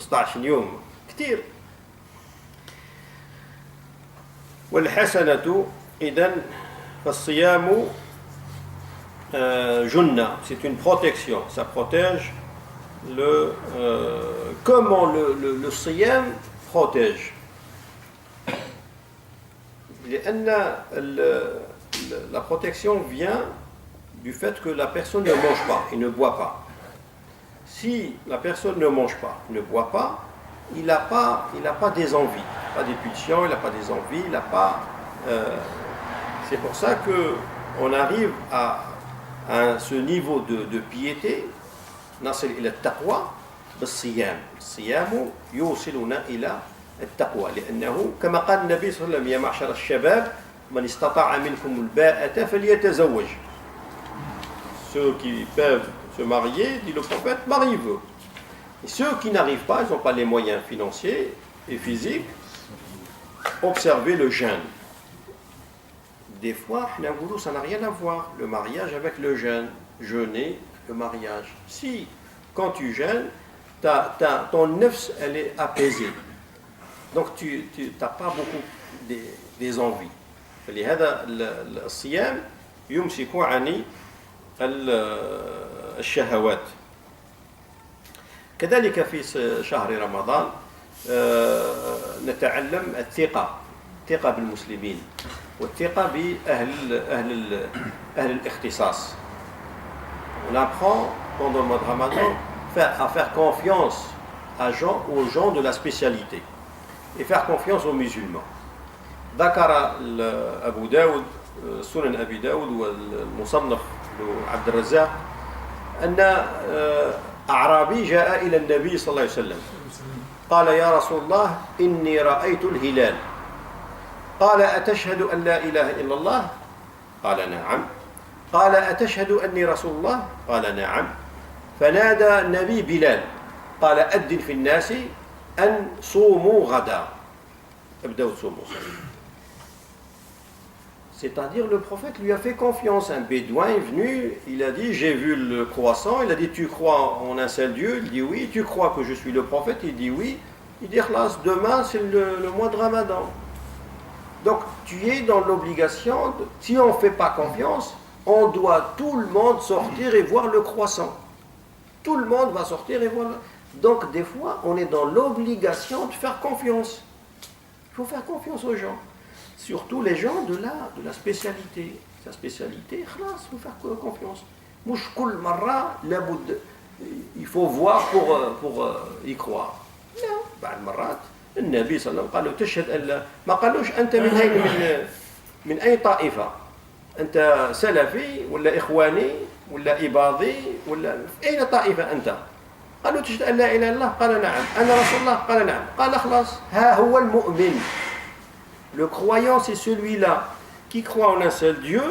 15 يوم كثير. والحسنة إذن فالصيام جنة, c'est une protection, ça protège comment le siyam protège. La protection vient du fait que la personne ne mange pas et ne boit pas. Si la personne ne mange pas, ne boit pas, il n'a pas des envies, pas des pulsions, il n'a pas des envies, il n'a pas... c'est pour ça qu'on arrive à ce niveau de piété, نصل إلى التقوى بالصيام. الصيام يوصلنا إلى التقوى لأنه كما قال النبي صلى الله عليه وسلم: يا معشر الشباب من استطاع منكم الباءة فليتزوج. Ceux qui peuvent se marier, dit le prophète, mariez-vous. Et ceux qui n'arrivent pas, ils n'ont pas les moyens financiers et physiques, observez le jeûne. Des fois, ça n'a rien à voir, le mariage avec le jeûne. Jeûner, le mariage. Si, quand tu jeûnes, ton nefs, elle est apaisée. Donc, tu n'as pas beaucoup des envies. فلهذا الصيام يمسك عن الشهوات. كذلك في شهر رمضان نتعلم الثقة بالمسلمين والثقة بأهل الاختصاص. On apprend pendant le mois de Ramadan à faire confiance aux gens de la spécialité et faire confiance aux musulmans. ذكر أبو داود سنن أبي داود والمصنف عبد الرزاق أن أعرابي جاء إلى النبي صلى الله عليه وسلم قال: يا رسول الله إني رأيت الهلال. قال: أتشهد أن لا إله إلا الله؟ قال: نعم. قال: أتشهد أني رسول الله؟ قال: نعم. فنادى النبي بلال قال: أذن في الناس أن صوموا غدا. ابدأوا تصوموا. C'est-à-dire le prophète lui a fait confiance. Un bédouin est venu, il a dit: j'ai vu le croissant. Il a dit: tu crois en un seul Dieu? Il dit oui. Tu crois que je suis le prophète? Il dit oui. Il dit: khlas, demain c'est le mois de Ramadan. Donc tu es dans l'obligation, si on ne fait pas confiance, on doit tout le monde sortir et voir le croissant. Tout le monde va sortir et voir. Donc des fois on est dans l'obligation de faire confiance. Il faut faire confiance aux gens. Surtout les gens de la spécialité. Sa spécialité, khlas, il faut faire confiance. Mouch kul marra laboud. Il faut voir pour y croire. Non, بعض المرات النبي صلى الله عليه وسلم قال له: تشهد أن لا، ما قالوش أنت من أي طائفة؟ أنت سلفي ولا إخواني ولا إباضي ولا أين طائفة أنت؟ قالوا: تشهد أن لا إله إلا الله؟ قال: نعم. أنا رسول الله؟ قال: نعم. قال: خلاص، ها هو المؤمن. Le croyant, c'est celui-là qui croit en un seul Dieu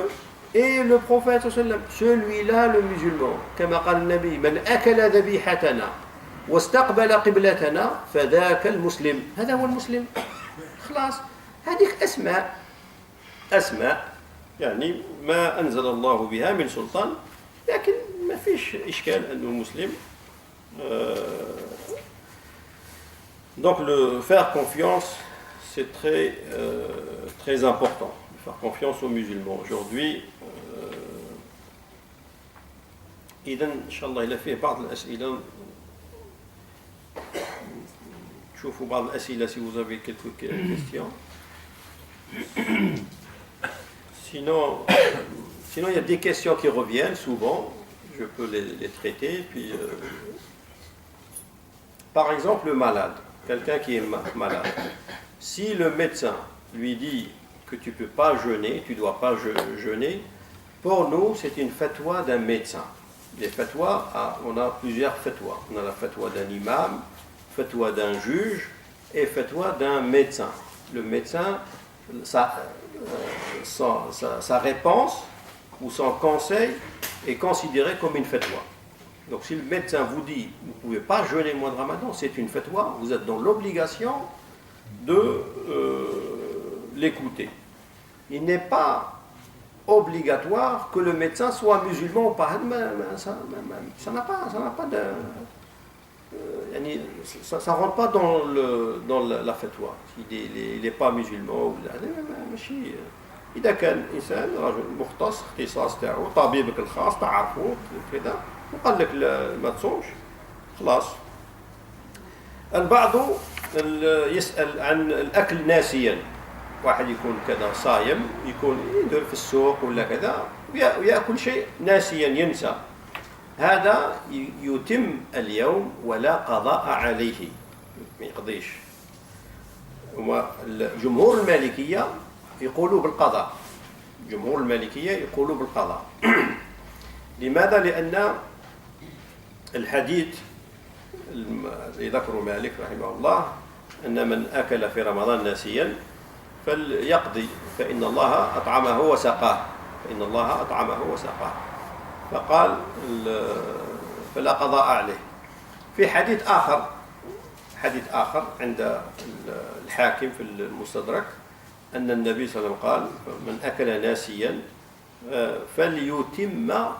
et le prophète sallallahu alayhi wa sallam. Celui-là, le musulman. كما قال النبي: من أكل ذبيحتنا واستقبل قبلتنا فذاك المسلم. هذا هو المسلم. خلاص، هذيك أسماء يعني ما أنزل الله بها من سلطان، لكن ما فيش إشكال أنه مسلم. Donc le faire confiance, c'est très important. Faire confiance aux musulmans. Aujourd'hui, إذن إن شاء الله إلا فيه بعض الأسئلة. شوفوا بعض الأسئلة si vous avez quelques questions. Sinon, il y a des questions qui reviennent souvent. Je peux les traiter. Puis, par exemple, le malade, quelqu'un qui est malade. Si le médecin lui dit que tu ne peux pas jeûner, tu ne dois pas jeûner, pour nous, c'est une fatwa d'un médecin. Les fatwas, on a plusieurs fatwas. On a la fatwa d'un imam, fatwa d'un juge et fatwa d'un médecin. Le médecin, sa réponse ou son conseil est considéré comme une fatwa. Donc si le médecin vous dit vous ne pouvez pas jeûner le mois de Ramadan, c'est une fatwa, vous êtes dans l'obligation de l'écouter. Il n'est pas obligatoire que le médecin soit musulman ou pas. Ça n'a pas de... يعني ça rentre pas dans la fatwa. Il n'est pas musulman ولا ماشي. إذا كان إنسان رجل مختص اختصاص تاعو طبيبك الخاص تعرفه كذا وقال لك ما تصومش خلاص. البعض يسأل عن الأكل ناسيا، واحد يكون كذا صايم يكون يدور في السوق ولا كذا ويأكل شيء ناسيا ينسى، هذا يتم اليوم ولا قضاء عليه، ما يقضيش. جمهور المالكية يقولوا بالقضاء، جمهور المالكية يقولوا بالقضاء. لماذا؟ لأن الحديث الذي ذكره مالك رحمه الله أن من أكل في رمضان ناسيا فليقضي فإن الله أطعمه وسقاه، فإن الله أطعمه وسقاه، فقال فلا قضاء عليه. في حديث آخر عند الحاكم في المستدرك أن النبي صلى الله عليه وسلم قال من أكل ناسيا فليتم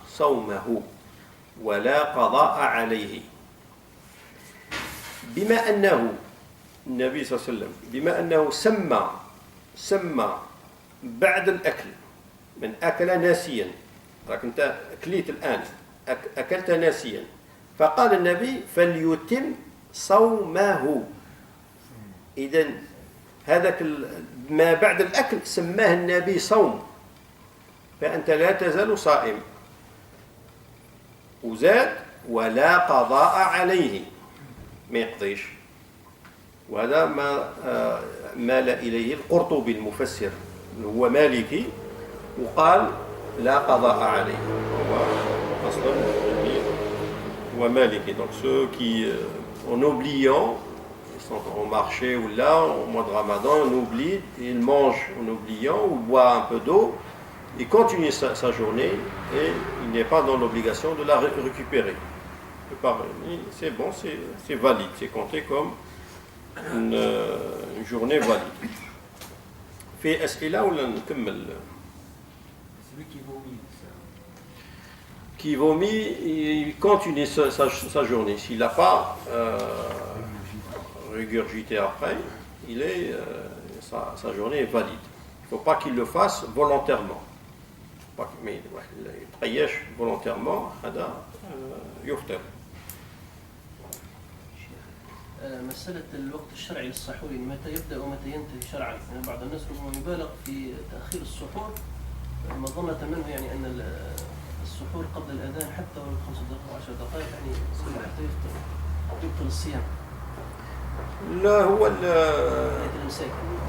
صومه ولا قضاء عليه. بما أنه النبي صلى الله عليه وسلم بما أنه سمى بعد الأكل من أكل ناسيا، راك أنت أكليت الآن أكلت ناسيا، فقال النبي فليتم صومه. إذن هذاك ما بعد الأكل سماه النبي صوم، فأنت لا تزال صائم. وزاد ولا قضاء عليه، ما يقضيش. وهذا ما مال إليه القرطبي المفسر، هو مالكي وقال لا قضاء عليه، هو أصلا هو مالكي. Donc ceux qui en oubliant ils sont au marché ou là au mois de Ramadan, on oublie, ils mangent en oubliant ou boivent un peu d'eau, il continue sa journée et il n'est pas dans l'obligation de la récupérer. C'est bon, c'est valide, c'est compté comme une journée valide. في أسئلة ولا نكمل؟ Celui qui vomit. Qui vomit, il continue sa journée. S'il n'a pas régurgité après, sa journée est valide. Il ne faut pas qu'il le fasse volontairement. Mais il volontairement, هذا يفطر. مسألة الوقت الشرعي للسحور متى يبدأ ومتى ينتهي شرعا؟ يعني بعض الناس ربما يبالغ في تأخير السحور مظنة منه يعني أن السحور قبل الأذان حتى ولو 5 دقائق 10 دقائق يعني يصير حتى يبطل الصيام. لا، هو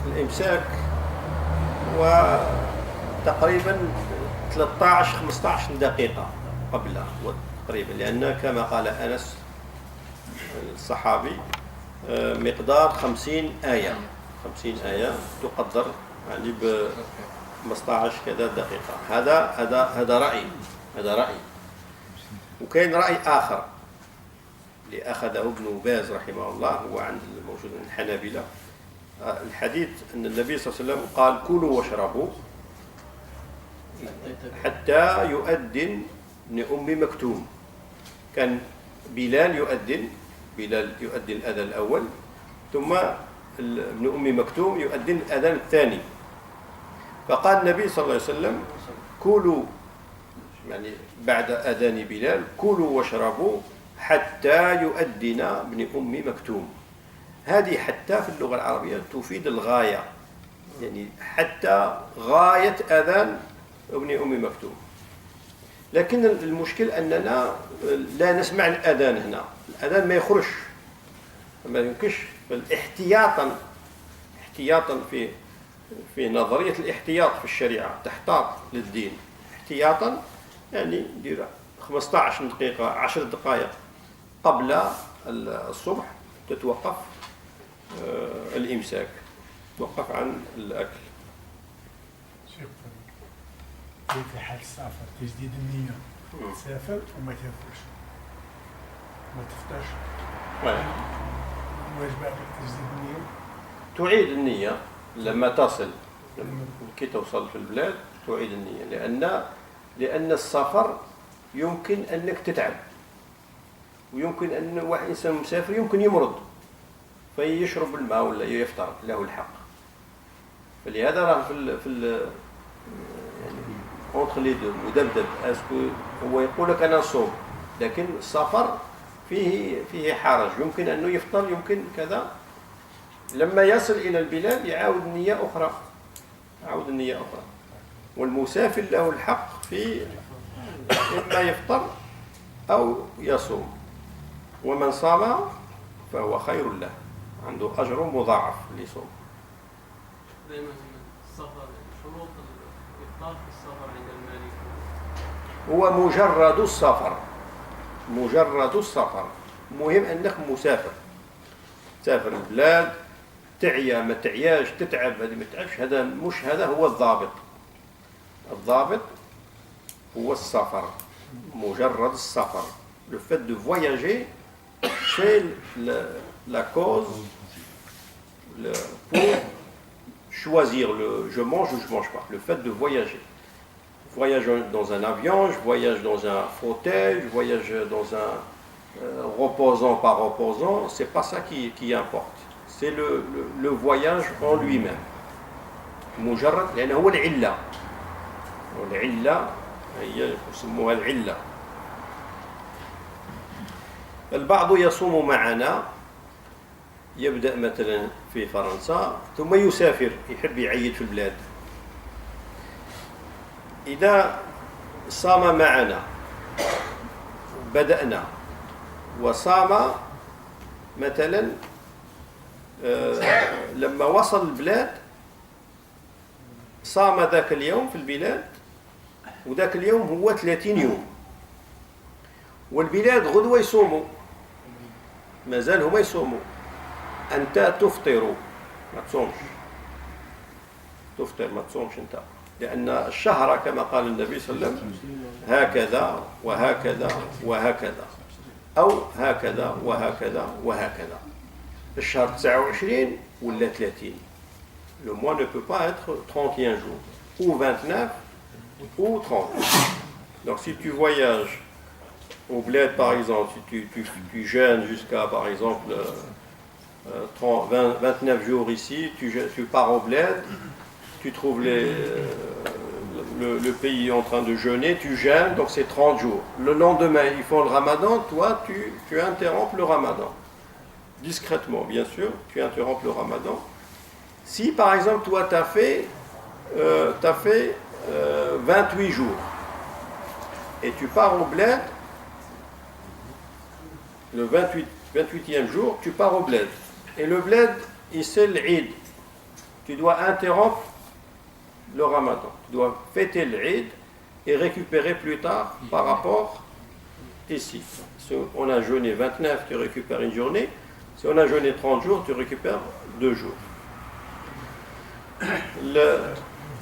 الإمساك وتقريبا 13-15 دقيقة قبله تقريبا، لأن كما قال أنس الصحابي مقدار 50 آية تقدر يعني ب 15 كذا دقيقة. هذا رأي. وكاين رأي آخر اللي أخذه ابن باز رحمه الله، هو عند الموجود عند الحنابلة، الحديث أن النبي صلى الله عليه وسلم قال كلوا واشربوا حتى يؤذن ابن أم مكتوم. كان بلال يؤذن الأذان الأول، ثم ابن أم مكتوم يؤذن الأذان الثاني. فقال النبي صلى الله عليه وسلم كلوا، يعني بعد أذان بلال كلوا واشربوا حتى يؤذن ابن أم مكتوم. هذه حتى في اللغة العربية تفيد الغاية، يعني حتى غاية أذان ابن أم مكتوم. لكن المشكل أننا لا نسمع الأذان هنا، الأذان ما يخرج، ما يمكنش. احتياطا في نظرية الاحتياط في الشريعة، تحتاط للدين احتياطا، يعني دير 15 دقيقة 10 دقائق قبل الصبح تتوقف الإمساك، توقف عن الأكل. في حال السفر تجديد النية، تسافر وما تاكلش ما تفطرش، واجب عليك تجديد النية. تعيد النية لما تصل، كي توصل في البلاد تعيد النية، لأن السفر يمكن أنك تتعب ويمكن أن واحد إنسان مسافر يمكن يمرض فيشرب الماء ولا يفطر، له الحق. فلهذا راه في يعني اونتر لي دو مدبدب، اسكو هو يقول لك انا نصوم، لكن السفر فيه حرج، يمكن انه يفطر يمكن كذا. لما يصل الى البلاد يعاود النية اخرى، والمسافر له الحق في اما يفطر او يصوم، ومن صام فهو خير له، عنده اجر مضاعف اللي يصوم. دائما السفر، شروط الإفطار في السفر عند المالك هو مجرد السفر، مهم أنك مسافر، تسافر البلاد، تعيا ما تعياش، تتعب هذه ما تتعبش، هذا هو الضابط. الضابط هو السفر، مجرد السفر. Le fait de voyager, c'est la cause pour choisir le je mange ou je mange pas. Le fait de voyager. Je voyage dans un avion, je voyage dans un fauteuil, je voyage dans un reposant par reposant, c'est pas ça qui importe. C'est le voyage en lui-même. مجرد لأنه هو العلة. والعلة هي يسموها العلة. البعض يصوم معنا، يبدأ مثلا في فرنسا ثم يسافر، يحب يعيد في البلاد. إذا صام معنا بدأنا وصام مثلا لما وصل البلاد صام ذاك اليوم في البلاد، وذاك اليوم هو 30 يوم، والبلاد غدوة يصوموا، مازال هما يصوموا. أنت تفطر ما تصومش، تفطر ما تصومش أنت، لأن الشهر كما قال النبي صلى الله عليه وسلم هكذا وهكذا وهكذا، أو هكذا وهكذا وهكذا. الشهر 29 ولا 30. Le mois ne peut pas être 31 jours, ou 29 ou 30. Donc si tu voyages au bled par exemple, si tu jeûnes jusqu'à par exemple 29 jours ici, tu pars au bled, tu trouves le pays en train de jeûner, tu jeûnes, donc c'est 30 jours. Le lendemain, ils font le ramadan, toi tu interrompes le ramadan. Discrètement, bien sûr, tu interrompes le ramadan. Si par exemple, toi tu as fait 28 jours et tu pars au bled, le 28e jour, tu pars au bled. Et le bled, c'est l'Eid. Tu dois interrompre le ramadan. Tu dois fêter l'Eid et récupérer plus tard par rapport ici. Si on a jeûné 29, tu récupères une journée. Si on a jeûné 30 jours, tu récupères 2 jours.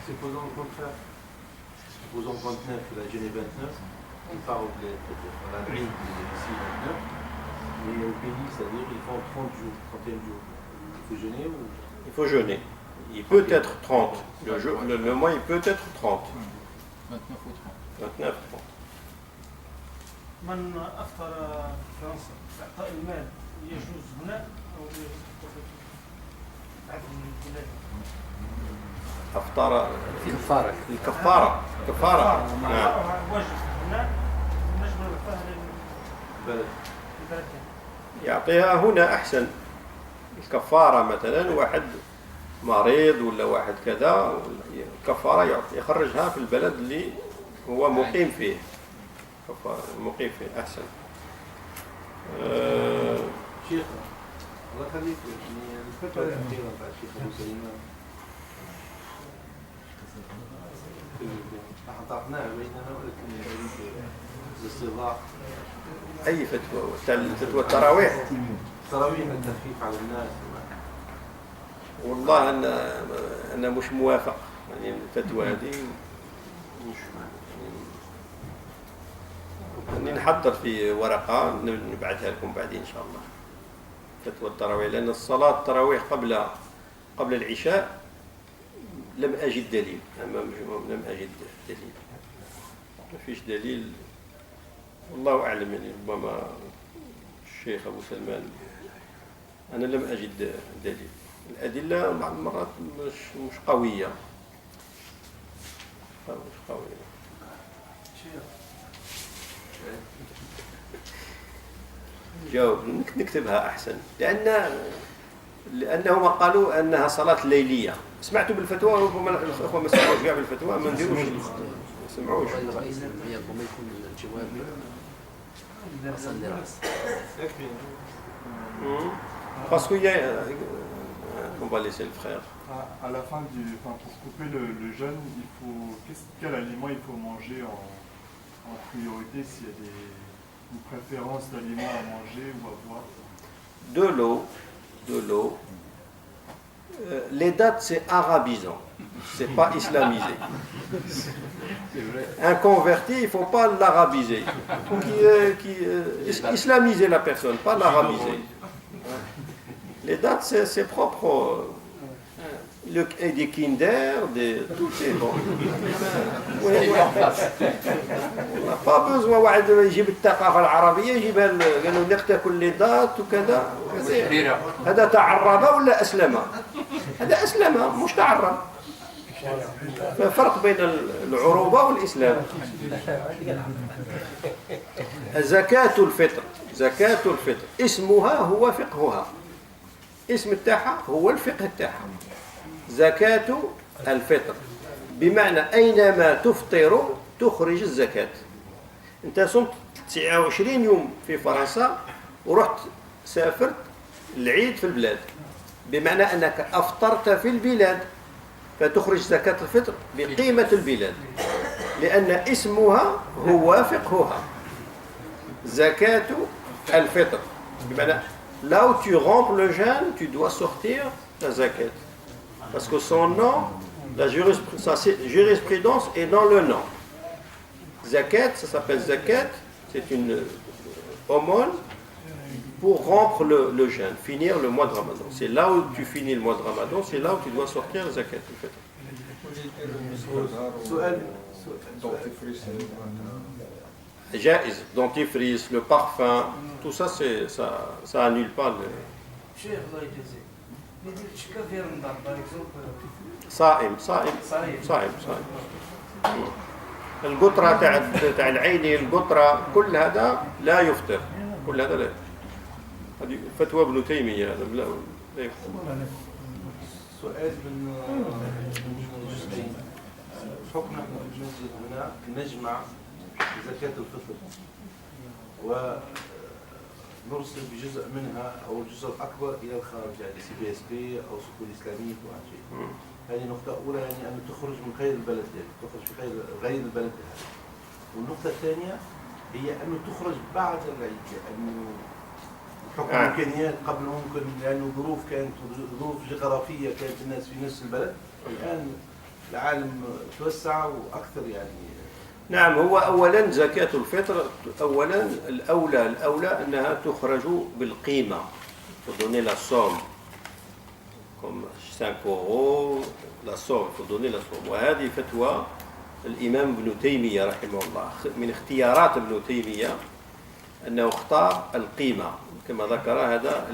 Supposons le contraire. Supposons 29, il a jeûné 29, il part au bled. On a l'Eid ici 29. Mais au pays, c'est-à-dire qu'ils font 30 jours, 31 jours. Il faut jeûner ou... Il faut jeûner. Il peut être 30. Le mois, il peut être 30. 29 ou 30. 29 30. من أفطر فرنسا إعطاء المال يجوز هنا أو يجوز بعد البلاد؟ أفطر كفارة. الكفارة. نعم. واجب هنا نجم نعطيها البلد. للبلد. يعطيها هنا أحسن. الكفارة مثلا واحد مريض ولا واحد كذا، الكفارة يخرجها في البلد اللي هو مقيم فيه. كفارة المقيم فيه أحسن. شيخ الله يخليك، الفترة الأخيرة بعد الشيخ أبو سليمان أعطيناها بيننا ولكن الاستضافة. أي فتوى التراويح؟ تراويح التخفيف على الناس. والله أنا مش موافق، يعني الفتوى هذه مش يعني نحضر في ورقة نبعثها لكم بعدين إن شاء الله. فتوى التراويح، لأن الصلاة التراويح قبل العشاء لم أجد دليل، لم أجد دليل، ما فيش دليل، والله أعلم. يعني ربما الشيخ أبو سلمان أنا لم أجد دليل. الأدلة بعض المرات مش قوية. مش قوية. جاوب نكتبها أحسن لأنهم قالوا أنها صلاة ليلية. سمعتوا بالفتوى؟ ربما الأخوة ما سمعوش كاع بالفتوى، ما نديروش ما سمعوش. الرئيس ربما يكون الجواب أصل لرأس. Parce qu'il y a... On va laisser le frère. À la fin pour couper le jeûne, quel aliment il faut manger en priorité s'il y a une préférence d'aliments à manger ou à boire? De l'eau. Les dates, c'est arabisant, c'est pas islamisé. Un converti, il ne faut pas l'arabiser. Il faut islamiser la personne, pas l'arabiser. Les dates, c'est propre. Des Kinder, tout est bon. On n'a pas besoin واحد يجيب الثقافة العربية يجيبها قالوا ناكل لي دات وكذا. هذا تعرب ولا أسلم؟ هذا أسلم مش تعرب. فرق بين العروبة والإسلام. زكاة الفطر اسمها هو فقهها. اسم التاحة هو الفقه التاحة. زكاة الفطر بمعنى أينما تفطر تخرج الزكاة. أنت صمت 29 يوم في فرنسا ورحت سافرت العيد في البلاد، بمعنى أنك أفطرت في البلاد فتخرج زكاة الفطر بقيمة البلاد، لأن اسمها هو فقهها. زكاة الفطر بمعنى là où tu rompes le jeûne, tu dois sortir la zakat. Parce que son nom, sa jurisprudence est dans le nom. Zakat, ça s'appelle zakat, c'est une aumône pour rompre le jeûne, finir le mois de Ramadan. C'est là où tu finis le mois de Ramadan, c'est là où tu dois sortir la zakat. Jaiz, dentifrice, le parfum, tout ça, ça annule pas le... صائم القطرة تاع العيني، القطرة كل هذا لا يفطر، كل هذا لا. هذه فتوى ابن تيمية هذا لا يفطر. سؤال من جزئين. حكم احنا في المسجد هنا نجمع زكاة الفطر ونرسل بجزء منها أو الجزء الأكبر إلى الخارج، يعني CBSP أو سكول إسلامية وهذه. هذه نقطة أولى، يعني أن تخرج من غير البلد، يعني تخرج في غير البلد هذا. والنقطة الثانية هي أنه تخرج بعد العيد، لأنه بحكم الإمكانيات قبل ممكن، لأنه كانت ظروف جغرافية، كانت الناس في نفس البلد. الآن العالم توسع وأكثر يعني. نعم، هو أولا زكاة الفطر أولا الأولى أنها تخرج بالقيمة. faut donner la somme comme 5 €, la somme, il faut donner la somme. وهذه فتوى الإمام ابن تيمية رحمه الله. من اختيارات ابن تيمية أنه اختار القيمة كما ذكر هذا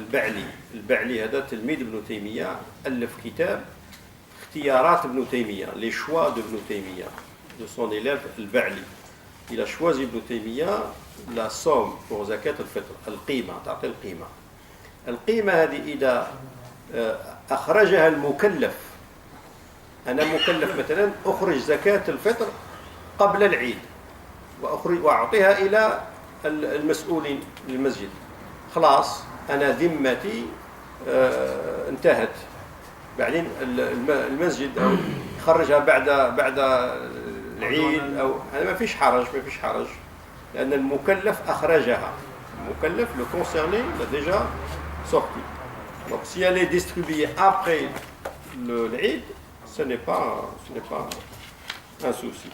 البعلي هذا تلميذ ابن تيمية، ألف كتاب اختيارات ابن تيمية، les choix d'Ibn Taymiyyah, de son élève البعلي. Il a choisi Ibn Taymiyyah la somme pour zakat al-fitr, القيمة، تعطي القيمة. القيمة هذه إذا أخرجها المكلف، أنا مكلف مثلا أخرج زكاة الفطر قبل العيد وأعطيها إلى المسؤولين للمسجد، خلاص أنا ذمتي انتهت. بعدين المسجد أو يخرجها بعد العيد أو هذا ما فيش حرج لأن المكلف أخرجها. المكلف le concerné l'a déjà sorti. Donc si elle est distribuée après l'Eid, ce n'est pas un souci.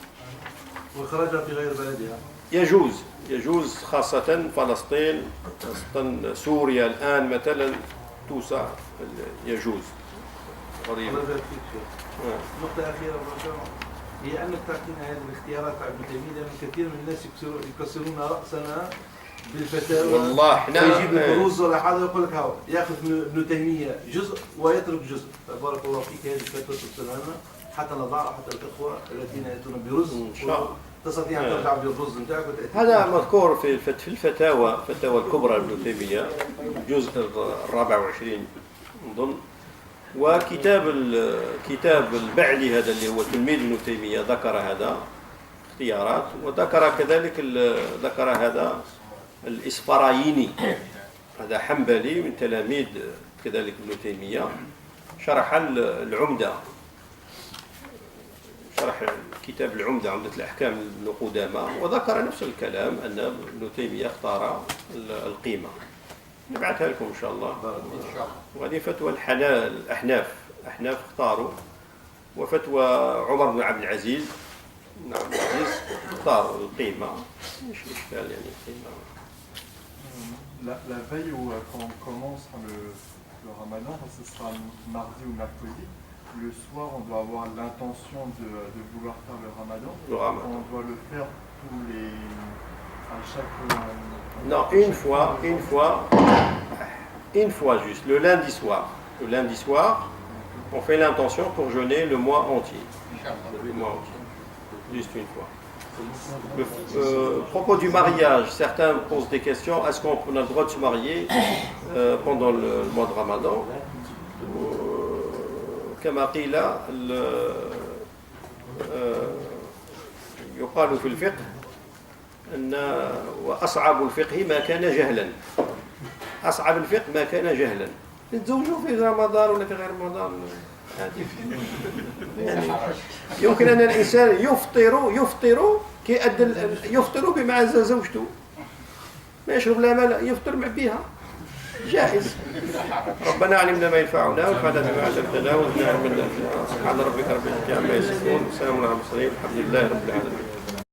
وخرجها في غير بلدها يجوز خاصة فلسطين، خاصة سوريا الآن مثلا، tout ça يجوز. نقطة أخيرة هي أنك تعطينا هذه الاختيارات على ابن تيمية، لأن كثير من الناس يكسرون رأسنا بالفتاوى والله احنا يجيب الدروس ولا حاجه يقول لك هاو ياخذ من ابن تيميه جزء ويترك جزء. فبارك الله فيك، هذه الفتوى ترسل لنا حتى نضع حتى الاخوه الذين ياتون برز إن شاء الله. تستطيع ان ترجع بالرز نتاعك وتاتي. هذا مذكور في الفتاوى الكبرى لابن تيمية الجزء 24 نظن. كتاب البعلي هذا اللي هو تلميذ ابن تيمية ذكر هذا اختيارات، وذكر كذلك ذكر هذا الإسفرايني، هذا حنبلي من تلاميذ كذلك ابن تيمية، شرح العمدة، شرح كتاب العمدة، عمدة الأحكام ابن قدامة، وذكر نفس الكلام أن ابن تيمية اختار القيمة. نبعثها لكم إن شاء الله. وهذه فتوى الأحناف اختاروا، وفتوى عمر بن عبد العزيز اختاروا القيمة. مش إشكال يعني القيمة. La veille où quand on commence le ramadan, ce sera mardi ou mercredi, le soir on doit avoir l'intention de vouloir faire le ramadan. On doit le faire à chaque... Non, une fois juste, le lundi soir. Le lundi soir, on fait l'intention pour jeûner le mois entier. Le mois entier. Juste une fois. À propos du mariage, certains posent des questions. Est-ce qu'on a le droit de se marier pendant le mois de Ramadan? كما قيل يقال في الفقه أن وأصعب الفقه ما كان جهلا. أصعب الفقه ما كان جهلا. نتزوجوا في رمضان ولا في غير رمضان يعني يمكن أن الإنسان يفطر يفطر بمع زوجته، ما يشرب لا ماء يفطر بها، جائز. ربنا علمنا ما ينفعنا وانفعنا بما علمتنا وزدنا علما. سبحان ربك رب العزة عما يصفون، وسلام على المرسلين، الحمد لله رب العالمين.